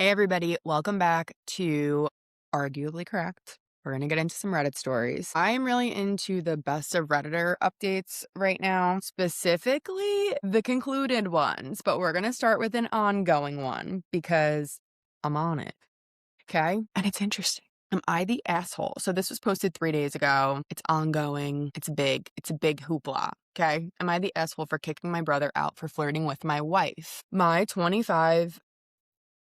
Hey, everybody. Welcome back to Arguably Correct. We're going to get into some Reddit stories. I am really into the best of Redditor updates right now, specifically the concluded ones, but we're going to start with an ongoing one because I'm on it. Okay. And it's interesting. Am I the asshole? So this was posted 3 days ago. It's ongoing. It's big. It's a big hoopla. Okay. Am I the asshole for kicking my brother out for flirting with my wife? My 25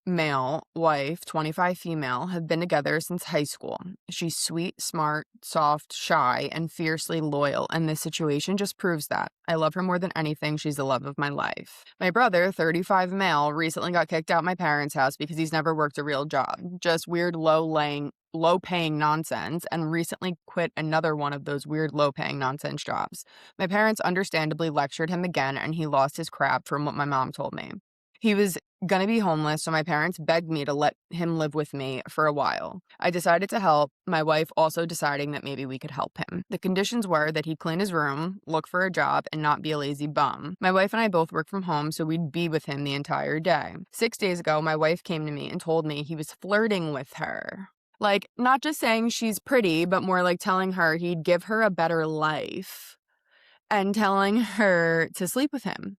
male wife, 25 female, have been together since high school. She's sweet, smart, soft, shy, and fiercely loyal, and this situation just proves that. I love her more than anything. She's the love of my life. My brother, 35 male, recently got kicked out my parents' house because he's never worked a real job. Just weird low-paying nonsense, and recently quit another one of those weird low-paying nonsense jobs. My parents understandably lectured him again, and he lost his crap from what my mom told me. He was gonna be homeless, so my parents begged me to let him live with me for a while. I decided to help, my wife also deciding that maybe we could help him. The conditions were that he'd clean his room, look for a job, and not be a lazy bum. My wife and I both work from home, so we'd be with him the entire day. 6 days ago, my wife came to me and told me he was flirting with her. Like, not just saying she's pretty, but more like telling her he'd give her a better life and telling her to sleep with him.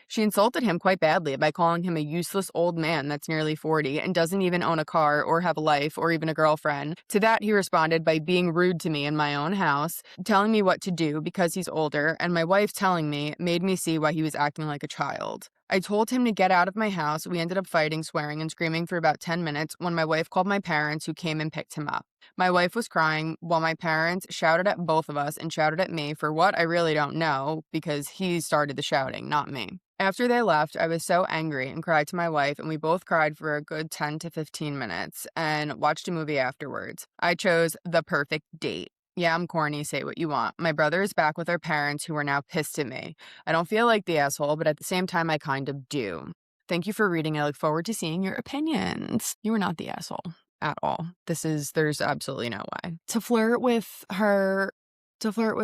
She insulted him quite badly by calling him a useless old man that's nearly 40 and doesn't even own a car or have a life or even a girlfriend. To that, he responded by being rude to me in my own house, telling me what to do because he's older, and my wife telling me made me see why he was acting like a child. I told him to get out of my house. We ended up fighting, swearing, and screaming for about 10 minutes when my wife called my parents, who came and picked him up. My wife was crying while my parents shouted at both of us and shouted at me for what I really don't know because he started the shouting, not me. After they left, I was so angry and cried to my wife, and we both cried for a good 10 to 15 minutes and watched a movie afterwards. I chose The Perfect Date. Yeah, I'm corny, say what you want. My brother is back with our parents, who are now pissed at me. I don't feel like the asshole, but at the same time, I kind of do. Thank you for reading. I look forward to seeing your opinions. You are not the asshole at all. There's absolutely no way. To flirt with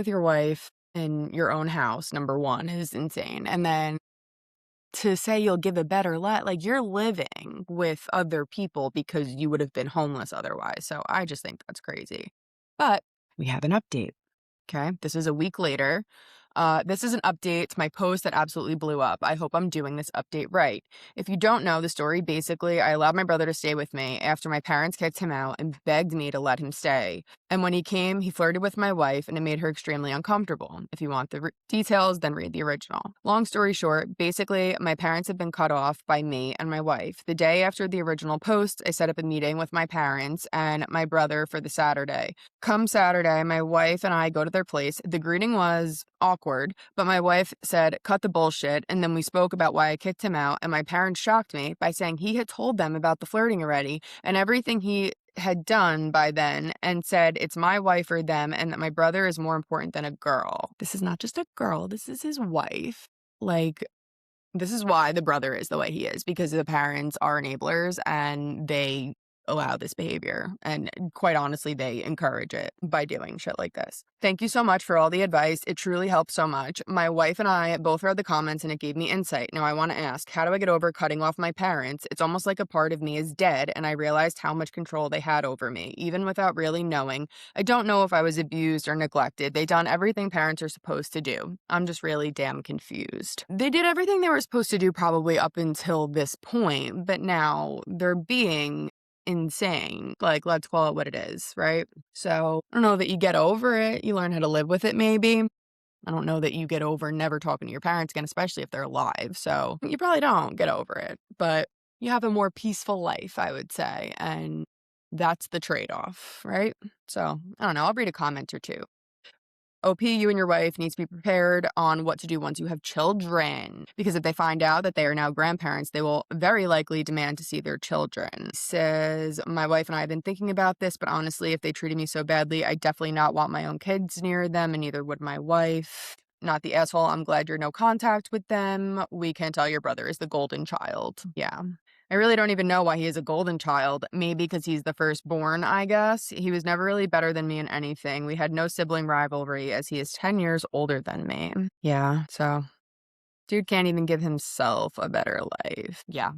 your wife in your own house, number one, is insane. And then to say you'll give a better life, like, you're living with other people because you would have been homeless otherwise. So I just think that's crazy. But we have an update. Okay, this is a week later. This is an update to my post that absolutely blew up. I hope I'm doing this update right. If you don't know the story, basically, I allowed my brother to stay with me after my parents kicked him out and begged me to let him stay. And when he came, he flirted with my wife, and it made her extremely uncomfortable. If you want the details, then read the original. Long story short, basically, my parents have been cut off by me and my wife. The day after the original post, I set up a meeting with my parents and my brother for the Saturday. Come Saturday, my wife and I go to their place. The greeting was awkward, but my wife said, cut the bullshit, and then we spoke about why I kicked him out, and my parents shocked me by saying he had told them about the flirting already and everything he had done by then, and said it's my wife or them, and that my brother is more important than a girl. This is not just a girl, this is his wife. Like, this is why the brother is the way he is, because the parents are enablers and they allow this behavior. And quite honestly, they encourage it by doing shit like this. Thank you so much for all the advice. It truly helped so much. My wife and I both read the comments and it gave me insight. Now I want to ask, how do I get over cutting off my parents? It's almost like a part of me is dead, and I realized how much control they had over me, even without really knowing. I don't know if I was abused or neglected. They done everything parents are supposed to do. I'm just really damn confused. They did everything they were supposed to do probably up until this point, but now they're being insane. Like, let's call it what it is, right? So I don't know that you get over it. You learn how to live with it, maybe. I don't know that you get over never talking to your parents again, especially if they're alive. So you probably don't get over it, but you have a more peaceful life, I would say. And that's the trade-off, right? So I don't know. I'll read a comment or two. OP, you and your wife need to be prepared on what to do once you have children, because if they find out that they are now grandparents, they will very likely demand to see their children. Says, my wife and I have been thinking about this, but honestly, if they treated me so badly, I definitely not want my own kids near them, and neither would my wife. Not the asshole. I'm glad you're no contact with them. We can tell your brother is the golden child. Yeah. I really don't even know why he is a golden child. Maybe because he's the firstborn, I guess. He was never really better than me in anything. We had no sibling rivalry, as he is 10 years older than me. Yeah, so dude can't even give himself a better life. Yeah,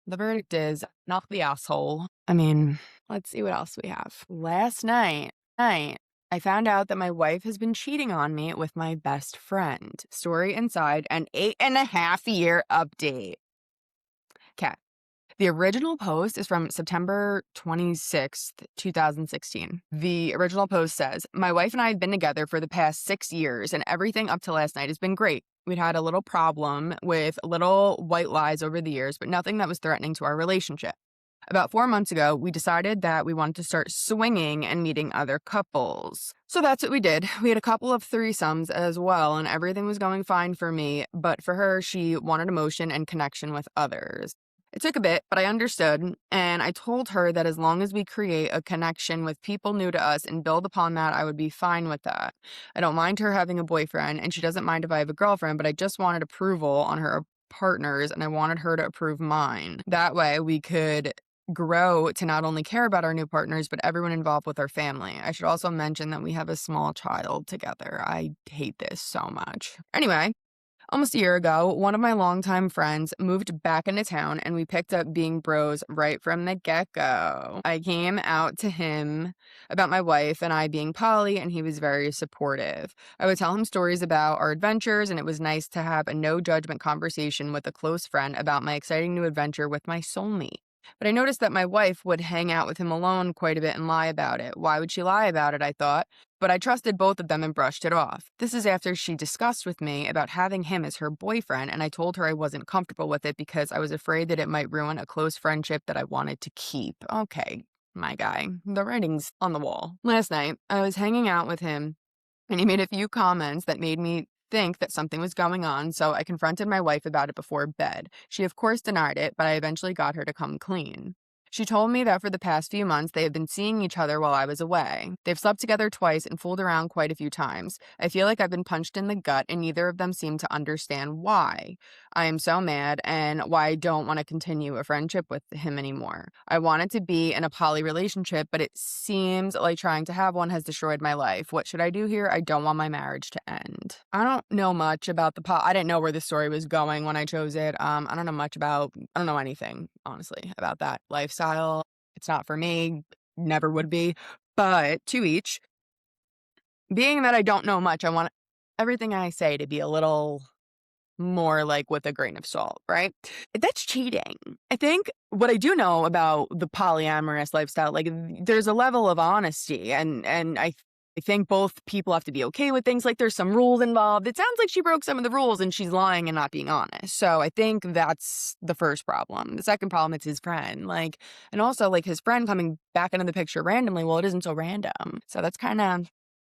The verdict is not the asshole. I mean, let's see what else we have. Last night, I found out that my wife has been cheating on me with my best friend. Story inside an 8.5-year update. Okay. The original post is from September 26th, 2016. The original post says, "My wife and I have been together for the past 6 years, and everything up to last night has been great. We'd had a little problem with little white lies over the years, but nothing that was threatening to our relationship. About 4 months ago, we decided that we wanted to start swinging and meeting other couples. So that's what we did. We had a couple of threesomes as well, and everything was going fine for me, but for her, she wanted emotion and connection with others. It took a bit, but I understood, and I told her that as long as we create a connection with people new to us and build upon that, I would be fine with that. I don't mind her having a boyfriend, and she doesn't mind if I have a girlfriend, but I just wanted approval on her partners, and I wanted her to approve mine. That way, we could grow to not only care about our new partners, but everyone involved with our family. I should also mention that we have a small child together. I hate this so much. Anyway, almost a year ago, one of my longtime friends moved back into town and we picked up being bros right from the get-go. I came out to him about my wife and I being poly, and he was very supportive. I would tell him stories about our adventures, and it was nice to have a no-judgment conversation with a close friend about my exciting new adventure with my soulmate. But I noticed that my wife would hang out with him alone quite a bit and lie about it. Why would she lie about it, I thought? But I trusted both of them and brushed it off. This is after she discussed with me about having him as her boyfriend, and I told her I wasn't comfortable with it because I was afraid that it might ruin a close friendship that I wanted to keep. Okay, my guy. The writing's on the wall. Last night, I was hanging out with him, and he made a few comments that made me think that something was going on, so I confronted my wife about it before bed. She, of course, denied it, but I eventually got her to come clean. She told me that for the past few months, they have been seeing each other while I was away. They've slept together twice and fooled around quite a few times. I feel like I've been punched in the gut, and neither of them seem to understand why. I am so mad, and why I don't want to continue a friendship with him anymore. I wanted to be in a poly relationship, but it seems like trying to have one has destroyed my life. What should I do here? I don't want my marriage to end." I don't know much about I didn't know where the story was going when I chose it. I don't know anything, honestly, about that lifestyle. It's not for me, never would be. But to each, being that I don't know much, I want everything I say to be a little more like with a grain of salt, right? That's cheating. I think what I do know about the polyamorous lifestyle, like there's a level of honesty, and I think both people have to be okay with things. Like there's some rules involved. It sounds like she broke some of the rules and she's lying and not being honest. So I think that's the first problem. The second problem, it's his friend. And also like his friend coming back into the picture randomly. Well, it isn't so random. So that's kind of,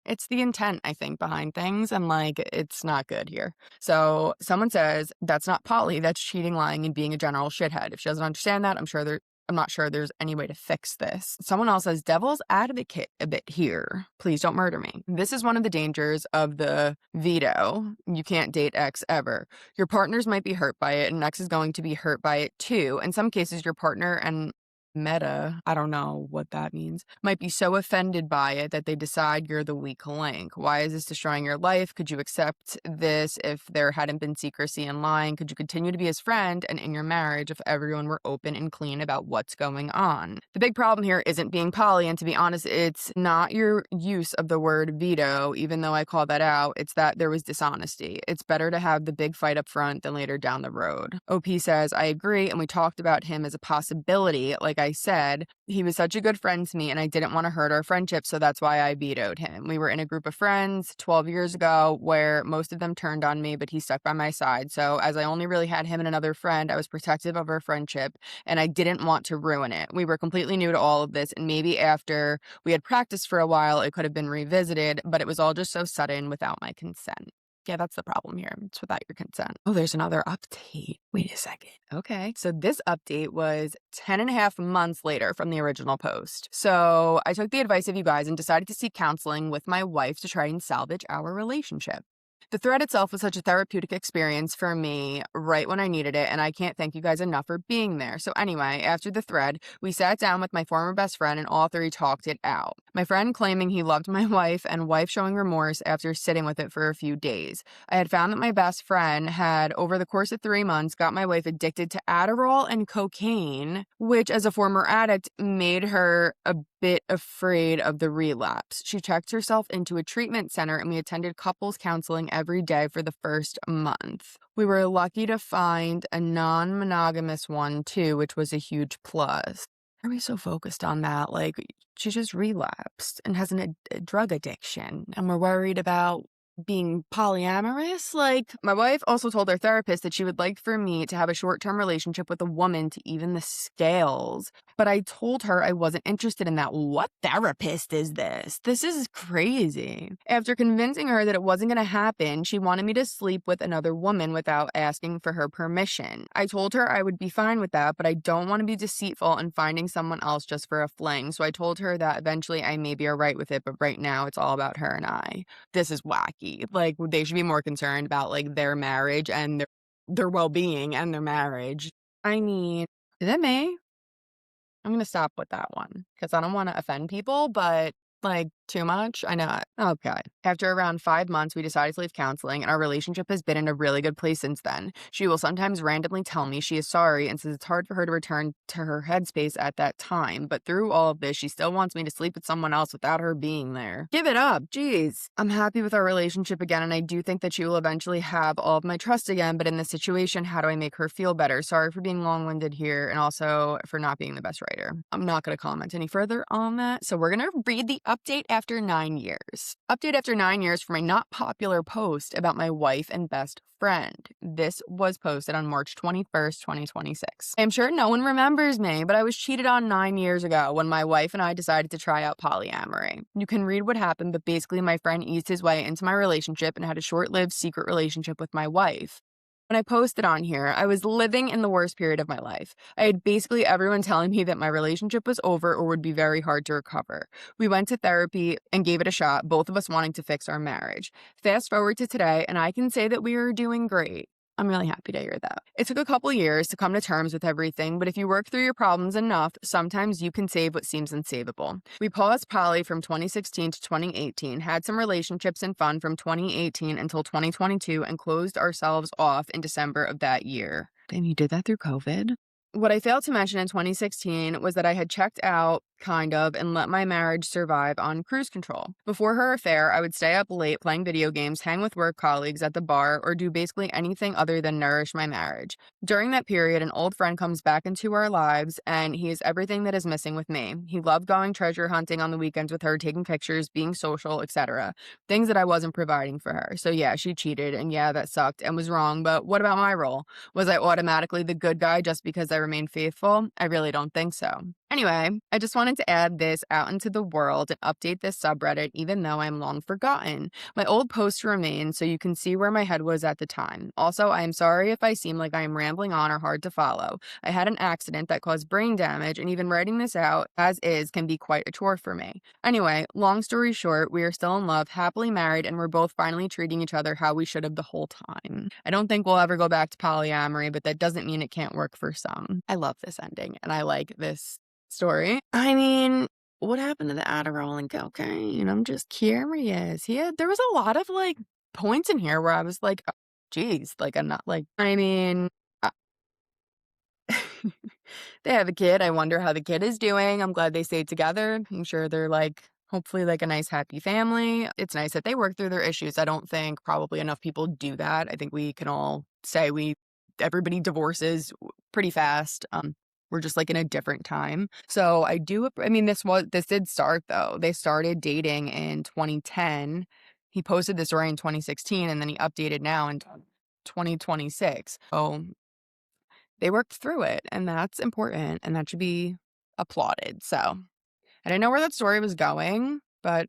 it's the intent, I think, behind things, and it's not good here. So someone says that's not poly, that's cheating, lying, and being a general shithead. If she doesn't understand that, I'm not sure there's any way to fix this. Someone else says, devil's advocate a bit here. Please don't murder me. This is one of the dangers of the veto. You can't date X ever. Your partners might be hurt by it, and X is going to be hurt by it too. In some cases, your partner and I don't know what that means, might be so offended by it that they decide you're the weak link. Why is this destroying your life? Could you accept this if there hadn't been secrecy and lying? Could you continue to be his friend and in your marriage if everyone were open and clean about what's going on? The big problem here isn't being poly, and to be honest, it's not your use of the word veto, even though I call that out. It's that there was dishonesty. It's better to have the big fight up front than later down the road. OP says, I agree, and we talked about him as a possibility. Like I said, he was such a good friend to me, and I didn't want to hurt our friendship, so that's why I vetoed him. We were in a group of friends 12 years ago where most of them turned on me, but he stuck by my side. So as I only really had him and another friend, I was protective of our friendship, and I didn't want to ruin it. We were completely new to all of this, and maybe after we had practiced for a while, it could have been revisited, but it was all just so sudden without my consent. Yeah, that's the problem here. It's without your consent. Oh, there's another update. Wait a second. Okay. So this update was 10 and a half months later from the original post. So I took the advice of you guys and decided to seek counseling with my wife to try and salvage our relationship. The thread itself was such a therapeutic experience for me right when I needed it, and I can't thank you guys enough for being there. So anyway, after the thread, we sat down with my former best friend and all three talked it out. My friend claiming he loved my wife and wife showing remorse after sitting with it for a few days. I had found that my best friend had, over the course of 3 months, got my wife addicted to Adderall and cocaine, which, as a former addict, made her a bit afraid of the relapse. She checked herself into a treatment center and we attended couples counseling every day for the first month. We were lucky to find a non-monogamous one too, which was a huge plus. Are we so focused on that? Like, she just relapsed and has a drug addiction, and we're worried about being polyamorous. Like, my wife also told her therapist that she would like for me to have a short-term relationship with a woman to even the scales. But I told her I wasn't interested in that. What therapist is this? This is crazy. After convincing her that it wasn't going to happen, she wanted me to sleep with another woman without asking for her permission. I told her I would be fine with that, but I don't want to be deceitful and finding someone else just for a fling. So I told her that eventually I may be alright with it, but right now it's all about her and I. This is wacky. Like, they should be more concerned about, like, their marriage and their well-being and their marriage. I mean, is it me? I'm gonna stop with that one because I don't want to offend people, but, like, too much? I know. Okay. After around 5 months, we decided to leave counseling, and our relationship has been in a really good place since then. She will sometimes randomly tell me she is sorry and says it's hard for her to return to her headspace at that time, but through all of this, she still wants me to sleep with someone else without her being there. Give it up. Jeez. I'm happy with our relationship again, and I do think that she will eventually have all of my trust again, but in this situation, how do I make her feel better? Sorry for being long-winded here, and also for not being the best writer. I'm not going to comment any further on that, so we're going to read the update after 9 years. Update after 9 years for my not popular post about my wife and best friend. This was posted on March 21st, 2026. I'm sure no one remembers me, but I was cheated on 9 years ago when my wife and I decided to try out polyamory. You can read what happened, but basically my friend eased his way into my relationship and had a short-lived secret relationship with my wife. When I posted on here, I was living in the worst period of my life. I had basically everyone telling me that my relationship was over or would be very hard to recover. We went to therapy and gave it a shot, both of us wanting to fix our marriage. Fast forward to today, and I can say that we are doing great. I'm really happy to hear that. It took a couple years to come to terms with everything, but if you work through your problems enough, sometimes you can save what seems unsavable. We paused poly from 2016 to 2018, had some relationships and fun from 2018 until 2022, and closed ourselves off in December of that year. Damn, you did that through COVID? What I failed to mention in 2016 was that I had checked out, kind of, and let my marriage survive on cruise control. Before her affair, I would stay up late playing video games, hang with work colleagues at the bar, or do basically anything other than nourish my marriage. During that period, an old friend comes back into our lives, and he is everything that is missing with me. He loved going treasure hunting on the weekends with her, taking pictures, being social, etc. Things that I wasn't providing for her. So yeah, she cheated, and yeah, that sucked and was wrong, but what about my role? Was I automatically the good guy just because I remained faithful? I really don't think so. Anyway, I just wanted to add this out into the world and update this subreddit even though I'm long forgotten. My old posts remain so you can see where my head was at the time. Also, I am sorry if I seem like I am rambling on or hard to follow. I had an accident that caused brain damage, and even writing this out as is can be quite a chore for me. Anyway, long story short, we are still in love, happily married, and we're both finally treating each other how we should have the whole time. I don't think we'll ever go back to polyamory, but that doesn't mean it can't work for some. I love this ending, and I like this story. I mean, what happened to the Adderall and cocaine? I'm just curious. There was a lot of, like, points in here where I was like, oh, geez, like, I'm not like, I mean, they have a kid. I wonder how the kid is doing. I'm glad they stayed together. I'm sure they're, like, hopefully, like, a nice, happy family. It's nice that they work through their issues. I don't think probably enough people do that. I think we can all say everybody divorces pretty fast. We're just, like, in a different time. So I mean, this did start, though. They started dating in 2010. He posted this story in 2016, and then he updated now in 2026. So they worked through it, and that's important, and that should be applauded. So I didn't know where that story was going, but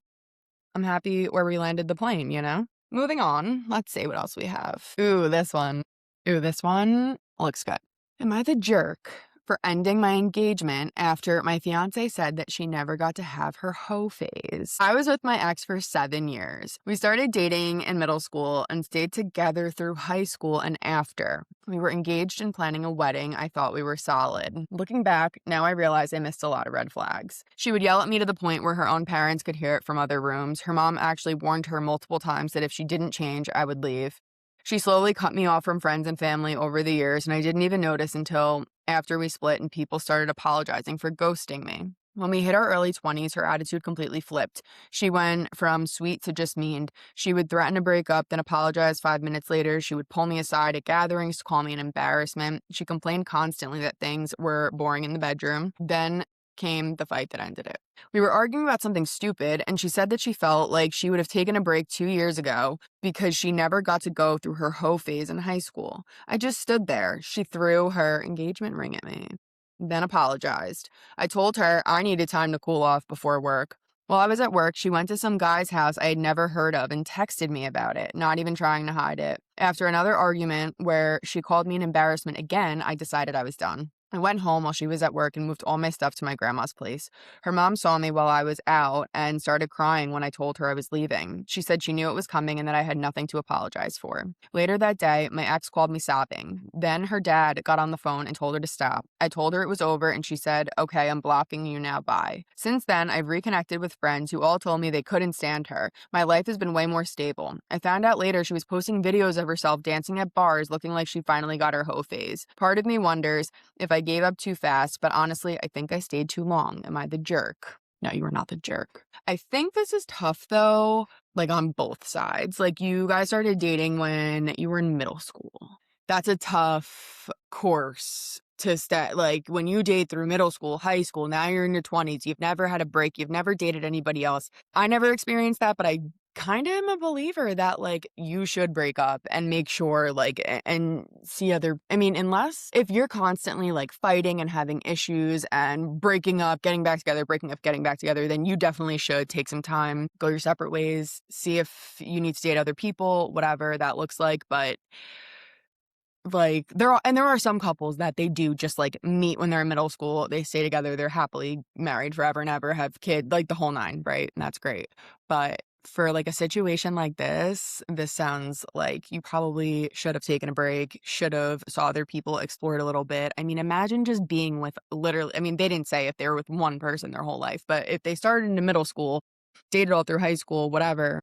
I'm happy where we landed the plane, you know? Moving on, let's see what else we have. Ooh, this one. Ooh, this one looks good. Am I the jerk for ending my engagement after my fiance said that she never got to have her hoe phase. I was with my ex for 7 years. We started dating in middle school and stayed together through high school and after. We were engaged and planning a wedding. I thought we were solid. Looking back, now I realize I missed a lot of red flags. She would yell at me to the point where her own parents could hear it from other rooms. Her mom actually warned her multiple times that if she didn't change, I would leave. She slowly cut me off from friends and family over the years, and I didn't even notice until after we split and people started apologizing for ghosting me. When we hit our early 20s, her attitude completely flipped. She went from sweet to just mean. She would threaten to break up, then apologize 5 minutes later. She would pull me aside at gatherings to call me an embarrassment. She complained constantly that things were boring in the bedroom. Then came the fight that ended it. We were arguing about something stupid, and she said that she felt like she would have taken a break 2 years ago because she never got to go through her hoe phase in high school. I just stood there. She threw her engagement ring at me, then apologized. I told her I needed time to cool off before work. While I was at work, she went to some guy's house I had never heard of and texted me about it, not even trying to hide it. After another argument where she called me an embarrassment again, I decided I was done. I went home while she was at work and moved all my stuff to my grandma's place. Her mom saw me while I was out and started crying when I told her I was leaving. She said she knew it was coming and that I had nothing to apologize for. Later that day, my ex called me sobbing. Then her dad got on the phone and told her to stop. I told her it was over and she said, "Okay, I'm blocking you now, bye." Since then, I've reconnected with friends who all told me they couldn't stand her. My life has been way more stable. I found out later she was posting videos of herself dancing at bars looking like she finally got her hoe phase. Part of me wonders if I gave up too fast, but honestly, I think I stayed too long. Am I the jerk? No, you were not the jerk. I think this is tough though, like on both sides. Like you guys started dating when you were in middle school. That's a tough course to start. Like when you date through middle school, high school, now you're in your 20s, you've never had a break, you've never dated anybody else. I never experienced that, but I kind of am a believer that like you should break up and make sure like and see other, I mean, unless if you're constantly like fighting and having issues and breaking up, getting back together, breaking up, getting back together, then you definitely should take some time, go your separate ways, see if you need to date other people, whatever that looks like. But like there are some couples that they do just like meet when they're in middle school, they stay together, they're happily married forever and ever, have kids, like the whole nine, right? And that's great. But for like a situation like this sounds like you probably should have taken a break, should have saw other people, explored a little bit. I mean, imagine just being with literally, I mean, they didn't say if they were with one person their whole life, but if they started in middle school, dated all through high school, whatever,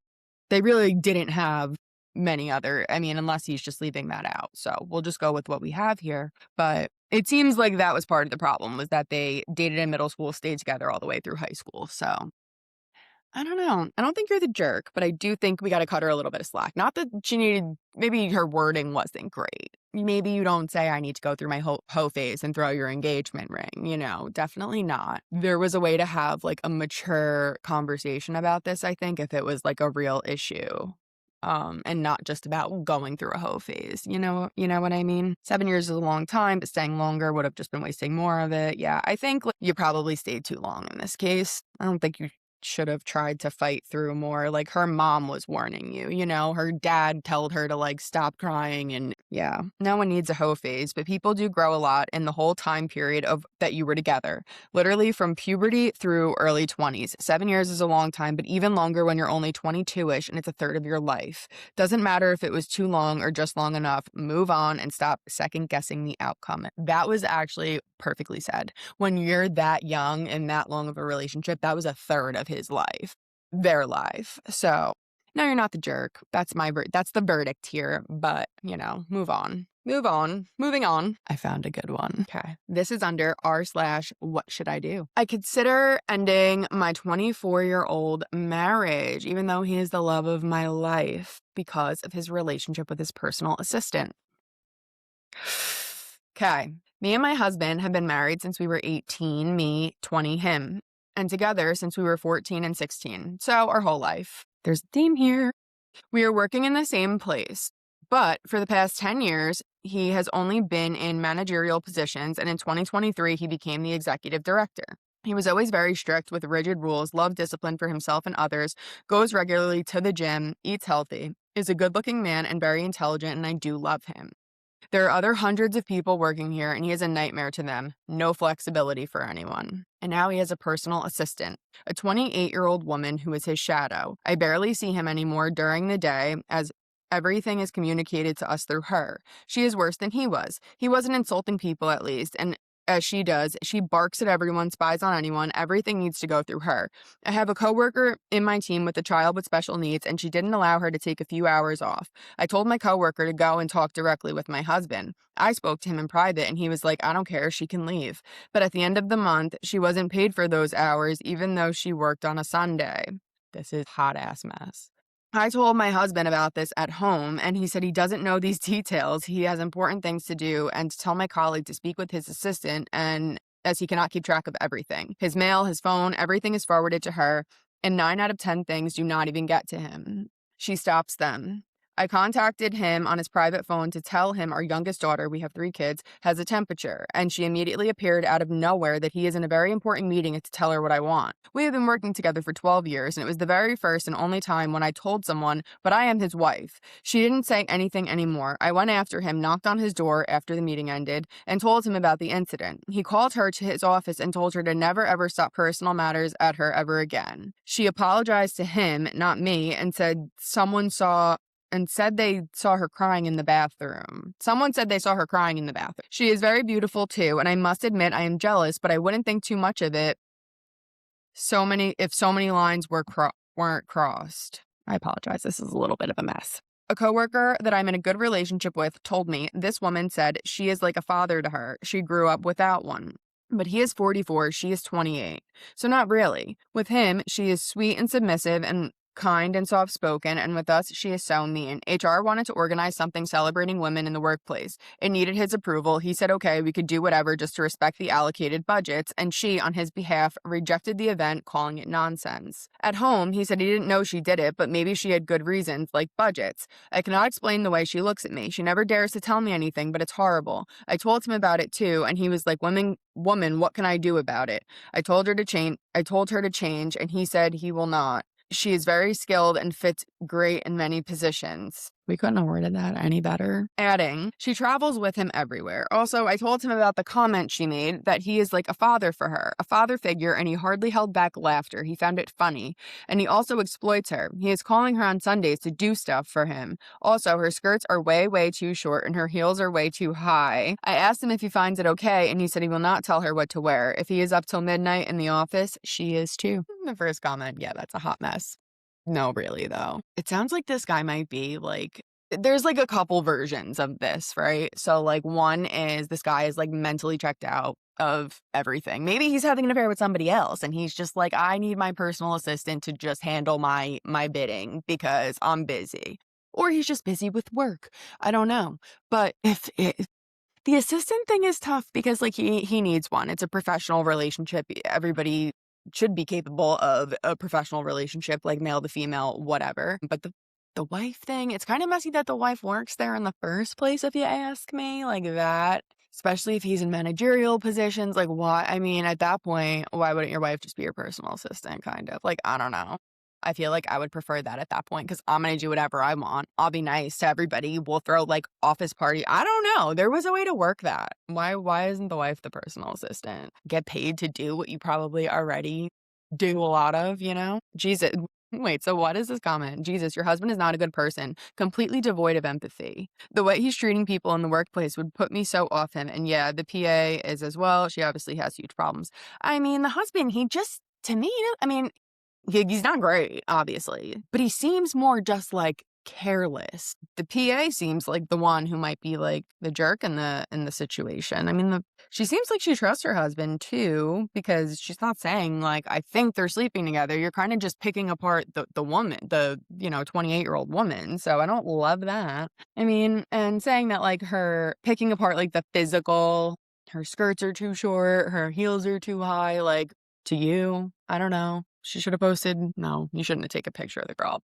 they really didn't have many other, I mean, unless he's just leaving that out. So we'll just go with what we have here. But it seems like that was part of the problem, was that they dated in middle school, stayed together all the way through high school. So I don't know. I don't think you're the jerk, but I do think we got to cut her a little bit of slack. Not that she needed, maybe her wording wasn't great. Maybe you don't say I need to go through my hoe phase and throw your engagement ring, definitely not. There was a way to have like a mature conversation about this, I think, if it was like a real issue. And not just about going through a hoe phase. You know what I mean? 7 years is a long time, but staying longer would have just been wasting more of it. Yeah, I think like, you probably stayed too long in this case. I don't think you should have tried to fight through more. Like her mom was warning you, her dad told her to like stop crying, and yeah, no one needs a hoe phase, but people do grow a lot in the whole time period of that you were together, literally from puberty through early 20s. 7 years is a long time, but even longer when you're only 22ish and it's a third of your life. Doesn't matter if it was too long or just long enough. Move on and stop second guessing the outcome. That was actually perfectly said. When you're that young and that long of a relationship, that was a third of his life, their life. So no, you're not the jerk. That's the verdict here. But move on. Moving on. I found a good one. Okay. This is under r/what should I do? I consider ending my 24-year-old marriage, even though he is the love of my life, because of his relationship with his personal assistant. Okay. Me and my husband have been married since we were 18, me, 20, him, and together since we were 14 and 16. So our whole life. There's a theme here. We are working in the same place, but for the past 10 years, he has only been in managerial positions, and in 2023, he became the executive director. He was always very strict with rigid rules, loved discipline for himself and others, goes regularly to the gym, eats healthy, is a good-looking man and very intelligent, and I do love him. There are other hundreds of people working here, and he is a nightmare to them. No flexibility for anyone. And now he has a personal assistant, a 28-year-old woman who is his shadow. I barely see him anymore during the day, as everything is communicated to us through her. She is worse than he was. He wasn't insulting people, at least, and as she does, she barks at everyone, spies on anyone. Everything needs to go through her. I have a coworker in my team with a child with special needs, and she didn't allow her to take a few hours off. I told my coworker to go and talk directly with my husband. I spoke to him in private, and he was like, I don't care, she can leave. But at the end of the month, she wasn't paid for those hours, even though she worked on a Sunday. This is hot ass mess. I told my husband about this at home, and he said he doesn't know these details. He has important things to do, and to tell my colleague to speak with his assistant, and as he cannot keep track of everything. His mail, his phone, everything is forwarded to her, and 9 out of 10 things do not even get to him. She stops them. I contacted him on his private phone to tell him our youngest daughter, we have 3 kids, has a temperature, and she immediately appeared out of nowhere that he is in a very important meeting and to tell her what I want. We have been working together for 12 years, and it was the very first and only time when I told someone, but I am his wife. She didn't say anything anymore. I went after him, knocked on his door after the meeting ended, and told him about the incident. He called her to his office and told her to never ever stop personal matters at her ever again. She apologized to him, not me, and said they saw her crying in the bathroom. Someone said they saw her crying in the bathroom. She is very beautiful too, and I must admit I am jealous, but I wouldn't think too much of it if so many lines weren't crossed. I apologize. This is a little bit of a mess. A coworker that I'm in a good relationship with told me this woman said she is like a father to her. She grew up without one. But he is 44, she is 28. So not really. With him, she is sweet and submissive and kind and soft-spoken, and with us, she is so mean. HR wanted to organize something celebrating women in the workplace. It needed his approval. He said, okay, we could do whatever just to respect the allocated budgets, and she, on his behalf, rejected the event, calling it nonsense. At home, he said he didn't know she did it, but maybe she had good reasons, like budgets. I cannot explain the way she looks at me. She never dares to tell me anything, but it's horrible. I told him about it too, and he was like, woman, what can I do about it? I told her to change, and he said he will not. She is very skilled and fits great in many positions. We couldn't have worded that any better. Adding, she travels with him everywhere. Also, I told him about the comment she made that he is like a father for her, a father figure, and he hardly held back laughter. He found it funny. And he also exploits her. He is calling her on Sundays to do stuff for him. Also, her skirts are way, way too short and her heels are way too high. I asked him if he finds it okay, and he said he will not tell her what to wear. If he is up till midnight in the office, she is too. The first comment, yeah, that's a hot mess. No, really, though. It sounds like this guy might be like, there's like a couple versions of this, right? So like one is this guy is like mentally checked out of everything. Maybe he's having an affair with somebody else and he's just like, I need my personal assistant to just handle my bidding because I'm busy. Or he's just busy with work. I don't know. But the assistant thing is tough because like he needs one. It's a professional relationship. Everybody should be capable of a professional relationship, like male to female, whatever. But the wife thing, it's kind of messy that the wife works there in the first place, if you ask me, like that. Especially if he's in managerial positions, like why? I mean, at that point, why wouldn't your wife just be your personal assistant, kind of? Like, I don't know. I feel like I would prefer that at that point because I'm going to do whatever I want. I'll be nice to everybody. We'll throw like office party. I don't know. There was a way to work that. Why isn't the wife the personal assistant? Get paid to do what you probably already do a lot of, you know? Jesus. Wait, so what is this comment? Jesus, your husband is not a good person, completely devoid of empathy. The way he's treating people in the workplace would put me so off him. And yeah, the PA is as well. She obviously has huge problems. I mean, the husband, he just, to me, I mean, he's not great, obviously, but he seems more just like careless. The PA seems like the one who might be like the jerk in the situation. I mean, she seems like she trusts her husband too, because she's not saying like, I think they're sleeping together. You're kind of just picking apart the woman, the 28-year-old woman. So I don't love that. I mean, and saying that like her picking apart like the physical, her skirts are too short, her heels are too high, like to you, I don't know. She should have posted, no, you shouldn't have taken a picture of the girl.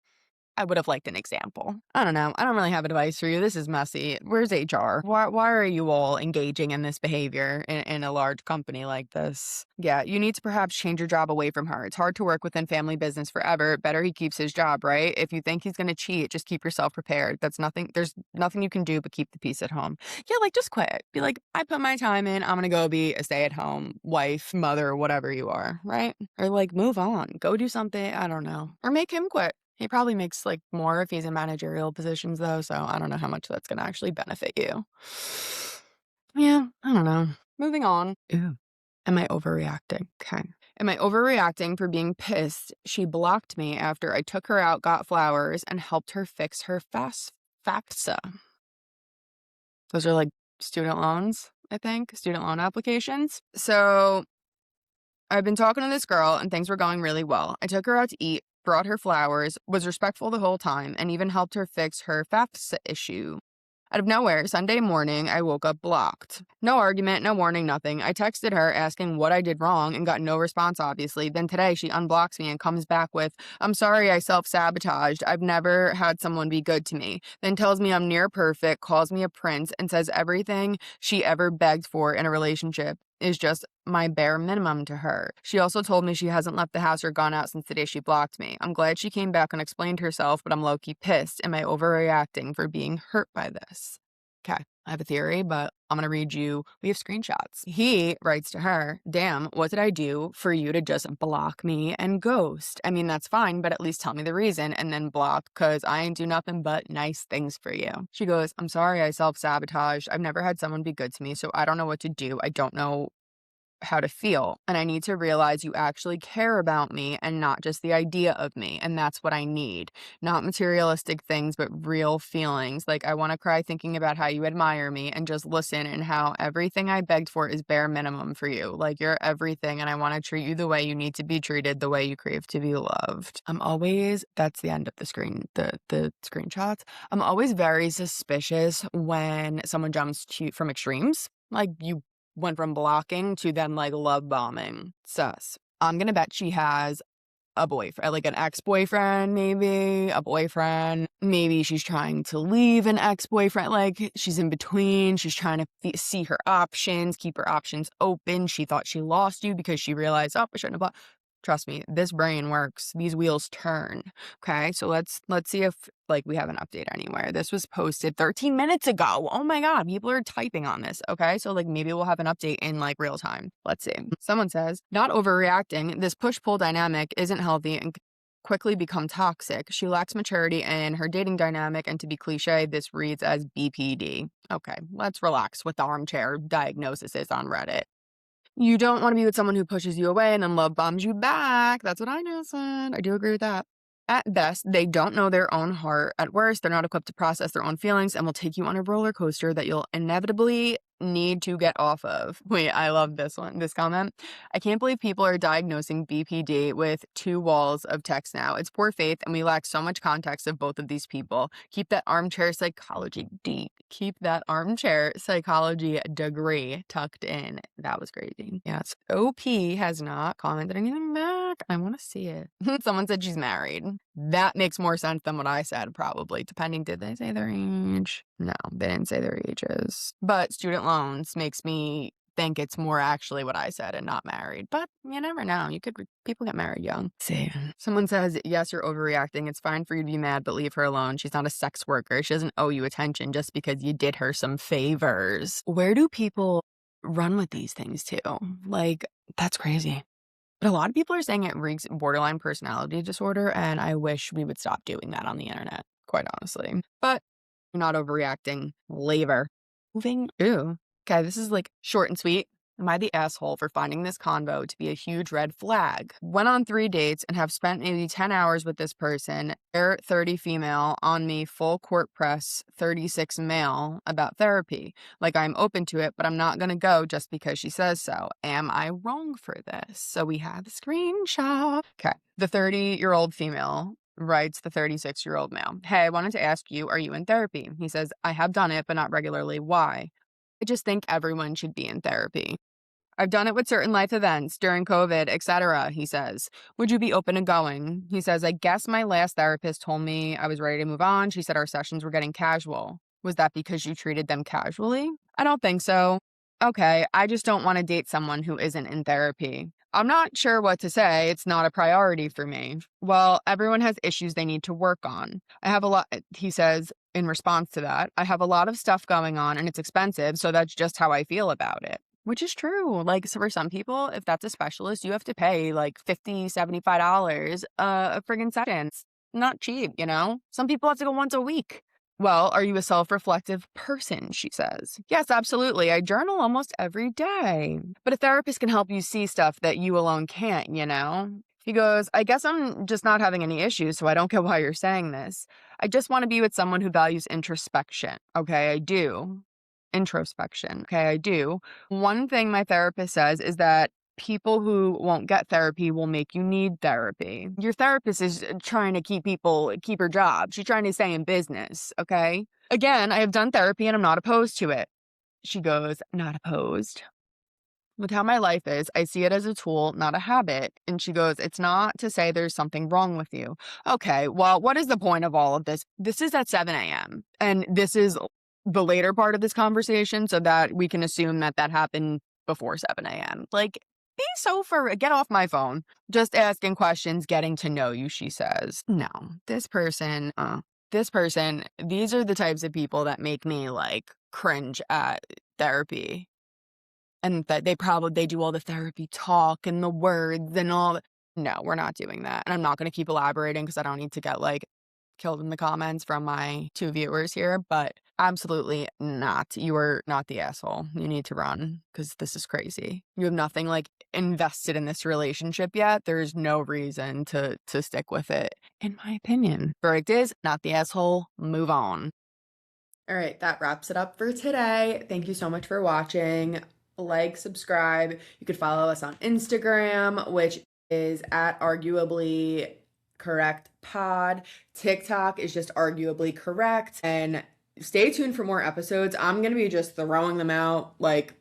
I would have liked an example. I don't know. I don't really have advice for you. This is messy. Where's HR? Why are you all engaging in this behavior in a large company like this? Yeah, you need to perhaps change your job away from her. It's hard to work within family business forever. Better he keeps his job, right? If you think he's going to cheat, just keep yourself prepared. There's nothing you can do but keep the peace at home. Yeah, like just quit. Be like, I put my time in. I'm going to go be a stay-at-home wife, mother, whatever you are, right? Or like move on. Go do something. I don't know. Or make him quit. He probably makes like more if he's in managerial positions though, so I don't know how much that's gonna actually benefit you. Yeah, I don't know. Moving on. Ew. Am I overreacting? Okay. Am I overreacting for being pissed? She blocked me after I took her out, got flowers, and helped her fix her FAFSA. Those are like student loans, I think, student loan applications. So I've been talking to this girl and things were going really well. I took her out to eat, brought her flowers, was respectful the whole time, and even helped her fix her FAFSA issue. Out of nowhere, Sunday morning, I woke up blocked. No argument, no warning, nothing. I texted her asking what I did wrong and got no response, obviously. Then today, she unblocks me and comes back with, I'm sorry I self-sabotaged. I've never had someone be good to me. Then tells me I'm near perfect, calls me a prince, and says everything she ever begged for in a relationship is just my bare minimum to her. She also told me she hasn't left the house or gone out since the day she blocked me. I'm glad she came back and explained herself, but I'm low-key pissed. Am I overreacting for being hurt by this? Okay, I have a theory, but I'm gonna read you. We have screenshots. He writes to her, damn, what did I do for you to just block me and ghost? I mean, that's fine, but at least tell me the reason and then block, because I ain't do nothing but nice things for you. She goes, I'm sorry I self-sabotaged. I've never had someone be good to me, so I don't know what to do. I don't know how to feel. And I need to realize you actually care about me and not just the idea of me. And that's what I need. Not materialistic things, but real feelings. Like I want to cry thinking about how you admire me and just listen and how everything I begged for is bare minimum for you. Like you're everything and I want to treat you the way you need to be treated, the way you crave to be loved. That's the end of the screenshots. I'm always very suspicious when someone jumps from extremes. Like you went from blocking to then like love bombing. Sus. I'm gonna bet she has a boyfriend, like an ex-boyfriend, maybe a boyfriend. Maybe she's trying to leave an ex-boyfriend. Like she's in between. She's trying to see her options, keep her options open. She thought she lost you because she realized, oh, I shouldn't have bought. Trust me, this brain works. These wheels turn. Okay, so let's see if like we have an update anywhere. This was posted 13 minutes ago. Oh my God, people are typing on this. Okay, so like maybe we'll have an update in like real time. Let's see. Someone says, not overreacting. This push-pull dynamic isn't healthy and quickly become toxic. She lacks maturity in her dating dynamic, and to be cliche, this reads as BPD. Okay, let's relax with the armchair diagnoses on Reddit. You don't want to be with someone who pushes you away and then love bombs you back. That's what I know, son. I do agree with that. At best, they don't know their own heart. At worst, they're not equipped to process their own feelings and will take you on a roller coaster that you'll inevitably need to get off of. Wait, I love this one, this comment. I can't believe people are diagnosing BPD with 2 walls of text now. It's poor faith, and we lack so much context of both of these people. Keep that armchair psychology deep. Keep that armchair psychology degree tucked in. That was crazy. Yes. OP has not commented anything back. I want to see it. Someone said she's married. That makes more sense than what I said, probably. Depending, did they say their age? No, they didn't say their ages. But student loans makes me think it's more actually what I said and not married. But you never know. People get married young. See, someone says, yes, you're overreacting. It's fine for you to be mad, but leave her alone. She's not a sex worker. She doesn't owe you attention just because you did her some favors. Where do people run with these things to? Like, that's crazy. But a lot of people are saying it reeks borderline personality disorder, and I wish we would stop doing that on the internet, quite honestly. But you're not overreacting. Labor. Moving. Ew. Okay, this is like short and sweet. Am I the asshole for finding this convo to be a huge red flag? Went on 3 dates and have spent maybe 10 hours with this person. They're 30 female, on me full court press, 36 male, about therapy. Like I'm open to it, but I'm not going to go just because she says so. Am I wrong for this? So we have a screenshot. Okay, the 30-year-old female writes the 36-year-old male. Hey, I wanted to ask you, are you in therapy? He says, I have done it, but not regularly. Why? I just think everyone should be in therapy. I've done it with certain life events during COVID, etc. He says, would you be open to going? He says, I guess my last therapist told me I was ready to move on. She said our sessions were getting casual. Was that because you treated them casually? I don't think so. Okay, I just don't want to date someone who isn't in therapy. I'm not sure what to say. It's not a priority for me. Well, everyone has issues they need to work on. I have a lot, he says in response to that. I have a lot of stuff going on and it's expensive, so that's just how I feel about it. Which is true. Like, so for some people, if that's a specialist, you have to pay like $50, $75 a friggin' session. It's not cheap, you know? Some people have to go once a week. Well, are you a self-reflective person? She says. Yes, absolutely. I journal almost every day. But a therapist can help you see stuff that you alone can't, you know? He goes, I guess I'm just not having any issues, so I don't get why you're saying this. I just want to be with someone who values introspection. Okay, I do. Introspection. Okay, I do. One thing my therapist says is that people who won't get therapy will make you need therapy. Your therapist is trying to keep her job. She's trying to stay in business, okay? Again, I have done therapy and I'm not opposed to it. She goes, not opposed. With how my life is, I see it as a tool, not a habit. And she goes, it's not to say there's something wrong with you. Okay, well, what is the point of all of this? This is at 7 a.m. And this is the later part of this conversation so that we can assume that that happened before 7 a.m. Like, be so for get off my phone. Just asking questions, getting to know you, she says. No, this person, these are the types of people that make me like cringe at therapy. And that they do all the therapy talk and the words and all that. No, we're not doing that. And I'm not going to keep elaborating because I don't need to get like killed in the comments from my 2 viewers here, but absolutely not. You are not the asshole. You need to run because this is crazy. You have nothing like invested in this relationship yet. There's no reason to stick with it, in my opinion. Verdict is not the asshole. Move on. All right, that wraps it up for today. Thank you so much for watching. Like, subscribe. You could follow us on Instagram, which is at arguably correct pod. TikTok is just arguably correct. And stay tuned for more episodes. I'm going to be just throwing them out like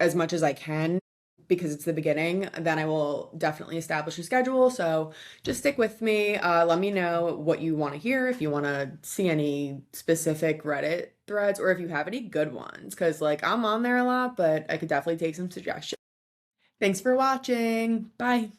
as much as I can because it's the beginning. Then I will definitely establish a schedule. So just stick with me. Let me know what you want to hear, if you want to see any specific Reddit threads, or if you have any good ones. Because like I'm on there a lot, but I could definitely take some suggestions. Thanks for watching. Bye.